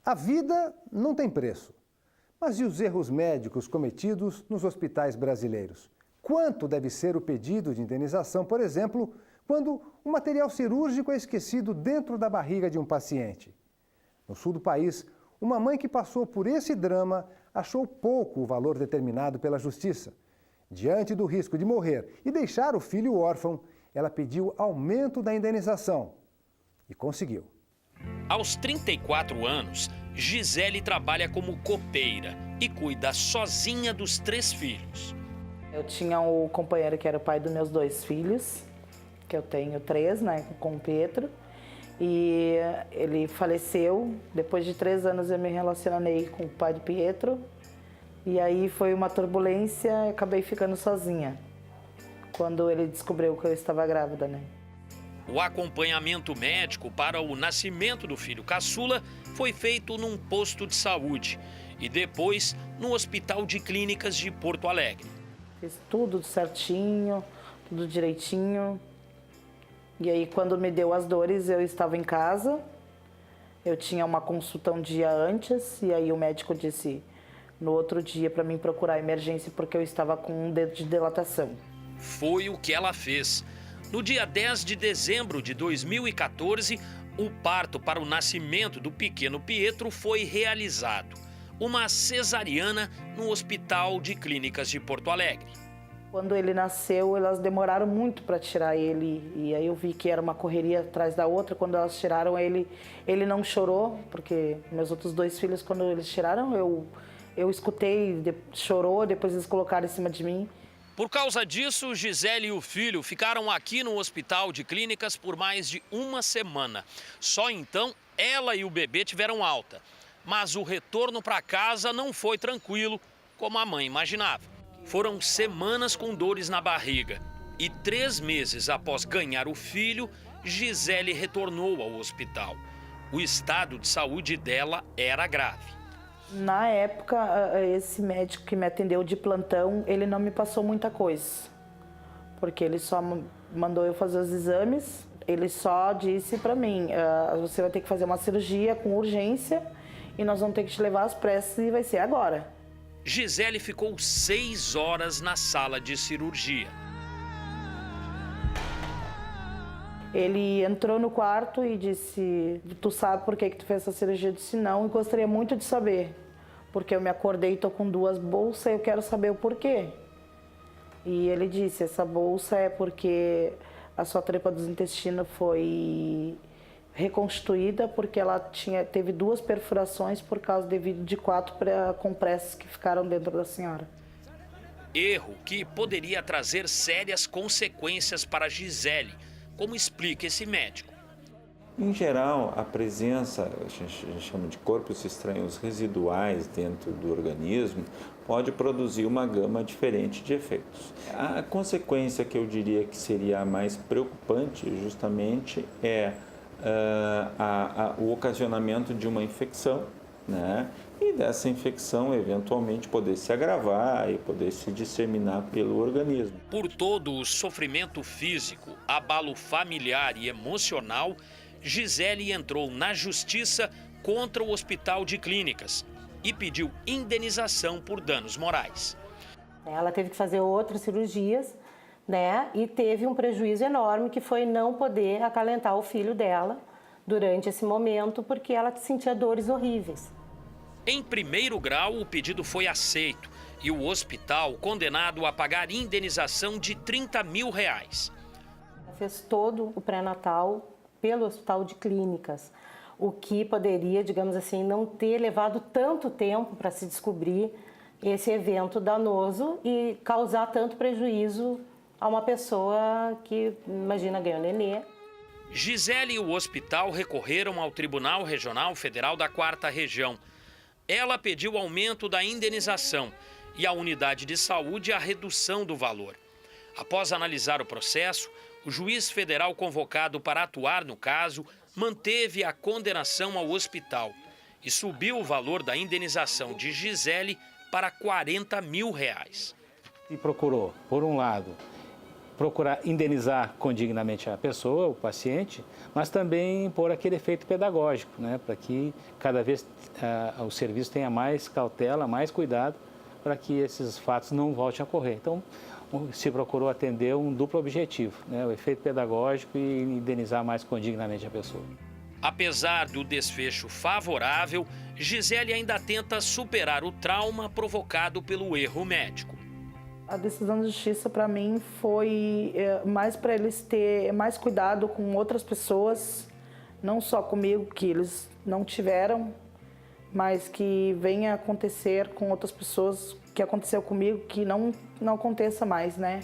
A vida não tem preço. Mas e os erros médicos cometidos nos hospitais brasileiros? Quanto deve ser o pedido de indenização, por exemplo, quando o material cirúrgico é esquecido dentro da barriga de um paciente? No sul do país, uma mãe que passou por esse drama achou pouco o valor determinado pela justiça. Diante do risco de morrer e deixar o filho órfão, ela pediu aumento da indenização e conseguiu. Aos 34 anos, Gisele trabalha como copeira e cuida sozinha dos 3 filhos. Eu tinha um companheiro que era o pai dos meus 2 filhos, que eu tenho 3, né, com o Pedro. E ele faleceu. Depois de 3 anos eu me relacionei com o pai do Pietro. E aí foi uma turbulência e acabei ficando sozinha, quando ele descobriu que eu estava grávida, né? O acompanhamento médico para o nascimento do filho caçula foi feito num posto de saúde e depois no Hospital de Clínicas de Porto Alegre. Fiz tudo certinho, tudo direitinho. E aí, quando me deu as dores, eu estava em casa. Eu tinha uma consulta um dia antes e aí o médico disse no outro dia para mim procurar emergência porque eu estava com um dedo de dilatação. Foi o que ela fez. No dia 10 de dezembro de 2014, o parto para o nascimento do pequeno Pietro foi realizado. Uma cesariana no Hospital de Clínicas de Porto Alegre. Quando ele nasceu, elas demoraram muito para tirar ele, e aí eu vi que era uma correria atrás da outra. Quando elas tiraram ele não chorou, porque meus outros 2 filhos, quando eles tiraram, eu escutei, chorou, depois eles colocaram em cima de mim. Por causa disso, Gisele e o filho ficaram aqui no Hospital de Clínicas por mais de 1 semana. Só então, ela e o bebê tiveram alta. Mas o retorno para casa não foi tranquilo, como a mãe imaginava. Foram semanas com dores na barriga. E 3 meses após ganhar o filho, Gisele retornou ao hospital. O estado de saúde dela era grave. Na época, esse médico que me atendeu de plantão, ele não me passou muita coisa. Porque ele só mandou eu fazer os exames. Ele só disse para mim, você vai ter que fazer uma cirurgia com urgência e nós vamos ter que te levar às pressas e vai ser agora. Gisele ficou 6 horas na sala de cirurgia. Ele entrou no quarto e disse, tu sabe por que tu fez essa cirurgia? Eu disse, não, e gostaria muito de saber. Porque eu me acordei e tô com 2 bolsas e eu quero saber o porquê. E ele disse, essa bolsa é porque a sua tripa dos intestinos foi reconstituída porque ela teve 2 perfurações por causa devido de 4 compressas que ficaram dentro da senhora. Erro que poderia trazer sérias consequências para Gisele, como explica esse médico. Em geral, a presença, a gente chama de corpos estranhos residuais dentro do organismo, pode produzir uma gama diferente de efeitos. A consequência que eu diria que seria a mais preocupante justamente é o ocasionamento de uma infecção, né? E dessa infecção eventualmente poder se agravar e poder se disseminar pelo organismo. Por todo o sofrimento físico, abalo familiar e emocional, Gisele entrou na justiça contra o Hospital de Clínicas e pediu indenização por danos morais. Ela teve que fazer outras cirurgias, né? E teve um prejuízo enorme que foi não poder acalentar o filho dela durante esse momento porque ela sentia dores horríveis. Em primeiro grau, o pedido foi aceito e o hospital condenado a pagar indenização de R$30 mil. Ela fez todo o pré-natal pelo Hospital de Clínicas, o que poderia, digamos assim, não ter levado tanto tempo para se descobrir esse evento danoso e causar tanto prejuízo a uma pessoa que, imagina, ganhou nenê. Gisele e o hospital recorreram ao Tribunal Regional Federal da 4ª Região. Ela pediu aumento da indenização e a unidade de saúde a redução do valor. Após analisar o processo, o juiz federal convocado para atuar no caso manteve a condenação ao hospital e subiu o valor da indenização de Gisele para R$40 mil. E procurou, por um lado, procurar indenizar condignamente a pessoa, o paciente, mas também pôr aquele efeito pedagógico, né, para que cada vez o serviço tenha mais cautela, mais cuidado, para que esses fatos não voltem a ocorrer. Então, se procurou atender um duplo objetivo, né, o efeito pedagógico e indenizar mais condignamente a pessoa. Apesar do desfecho favorável, Gisele ainda tenta superar o trauma provocado pelo erro médico. A decisão da justiça, para mim, foi mais para eles terem mais cuidado com outras pessoas, não só comigo, que eles não tiveram, mas que venha acontecer com outras pessoas, que aconteceu comigo, que não aconteça mais, né?